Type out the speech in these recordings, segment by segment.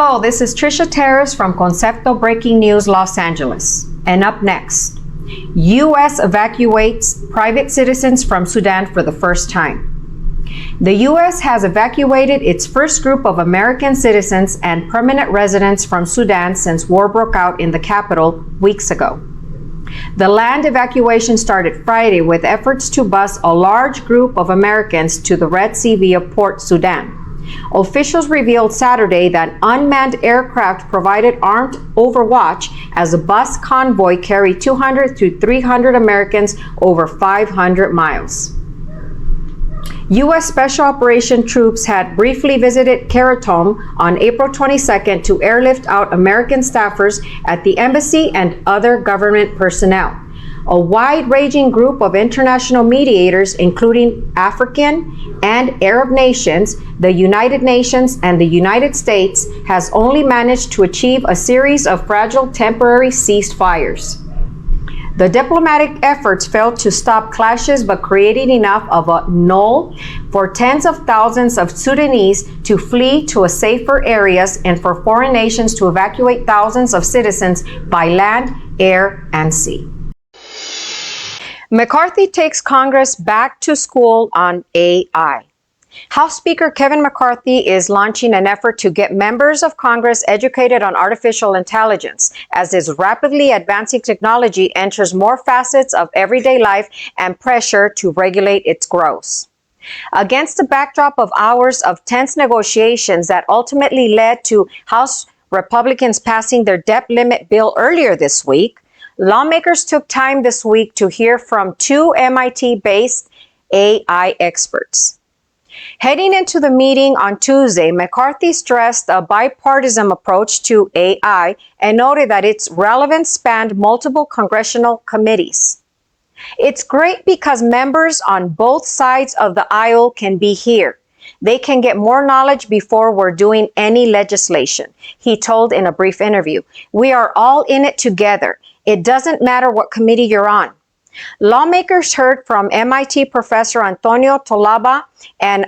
Hello, this is Trisha Terrace from Concepto Breaking News, Los Angeles. And up next, U.S. evacuates private citizens from Sudan for the first time. The U.S. has evacuated its first group of American citizens and permanent residents from Sudan since war broke out in the capital weeks ago. The land evacuation started Friday with efforts to bus a large group of Americans to the Red Sea via Port Sudan. Officials revealed Saturday that unmanned aircraft provided armed overwatch as a bus convoy carried 200 to 300 Americans over 500 miles. U.S. Special Operation troops had briefly visited Khartoum on April 22nd to airlift out American staffers at the embassy and other government personnel. A wide-ranging group of international mediators, including African and Arab nations, the United Nations, and the United States, has only managed to achieve a series of fragile temporary ceasefires. The diplomatic efforts failed to stop clashes but created enough of a lull for tens of thousands of Sudanese to flee to safer areas and for foreign nations to evacuate thousands of citizens by land, air, and sea. McCarthy takes Congress back to school on AI. House Speaker Kevin McCarthy is launching an effort to get members of Congress educated on artificial intelligence as this rapidly advancing technology enters more facets of everyday life and pressure to regulate its growth. Against the backdrop of hours of tense negotiations that ultimately led to House Republicans passing their debt limit bill earlier this week, lawmakers took time this week to hear from two MIT-based AI experts. Heading into the meeting on Tuesday, McCarthy stressed a bipartisan approach to AI and noted that its relevance spanned multiple congressional committees. It's great because members on both sides of the aisle can be here. They can get more knowledge before we're doing any legislation, he told in a brief interview. We are all in it together. It doesn't matter what committee you're on. Lawmakers heard from MIT professor Antonio Tolaba and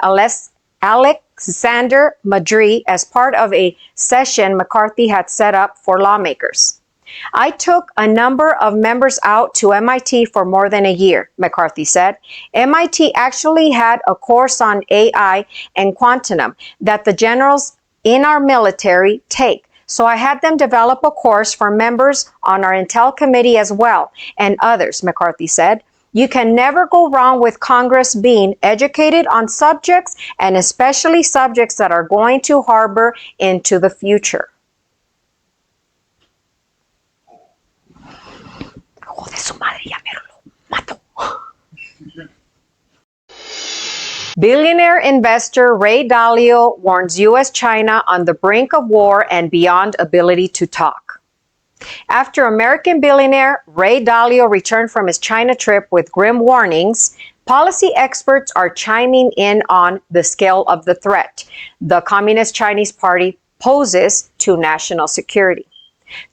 Alexander Madri as part of a session McCarthy had set up for lawmakers. I took a number of members out to MIT for more than a year, McCarthy said. MIT actually had a course on AI and quantum that the generals in our military take. So I had them develop a course for members on our Intel committee as well, and others, McCarthy said. You can never go wrong with Congress being educated on subjects, and especially subjects that are going to harbor into the future. Billionaire investor Ray Dalio warns U.S.-China on the brink of war and beyond ability to talk. After American billionaire Ray Dalio returned from his China trip with grim warnings, policy experts are chiming in on the scale of the threat the Communist Chinese Party poses to national security.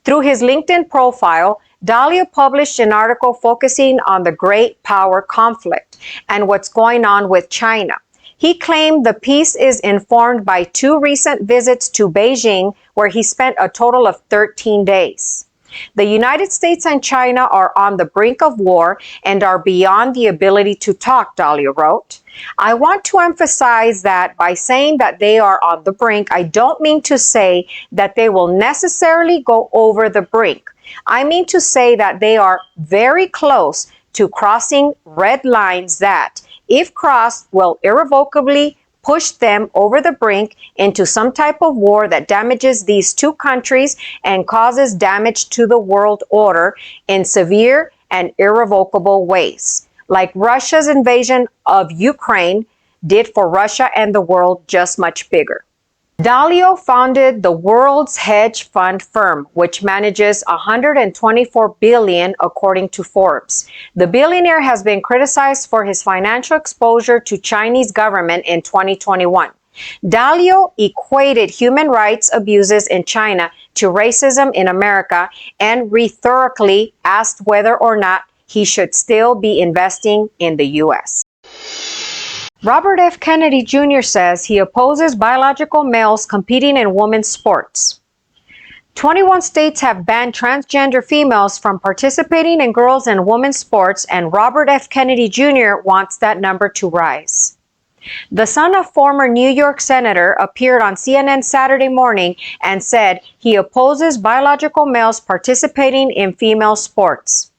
Through his LinkedIn profile, Dalio published an article focusing on the great power conflict and what's going on with China. He claimed the piece is informed by two recent visits to Beijing, where he spent a total of 13 days. The United States and China are on the brink of war and are beyond the ability to talk, Dalio wrote. I want to emphasize that by saying that they are on the brink, I don't mean to say that they will necessarily go over the brink. I mean to say that they are very close to crossing red lines that, if crossed, will irrevocably push them over the brink into some type of war that damages these two countries and causes damage to the world order in severe and irrevocable ways, like Russia's invasion of Ukraine did for Russia and the world, just much bigger. Dalio founded the world's hedge fund firm, which manages $124 billion, according to Forbes. The billionaire has been criticized for his financial exposure to Chinese government in 2021. Dalio equated human rights abuses in China to racism in America and rhetorically asked whether or not he should still be investing in the U.S. Robert F. Kennedy Jr. says he opposes biological males competing in women's sports. 21 states have banned transgender females from participating in girls' and women's sports, and Robert F. Kennedy Jr. wants that number to rise. The son of former New York Senator appeared on CNN Saturday morning and said he opposes biological males participating in female sports.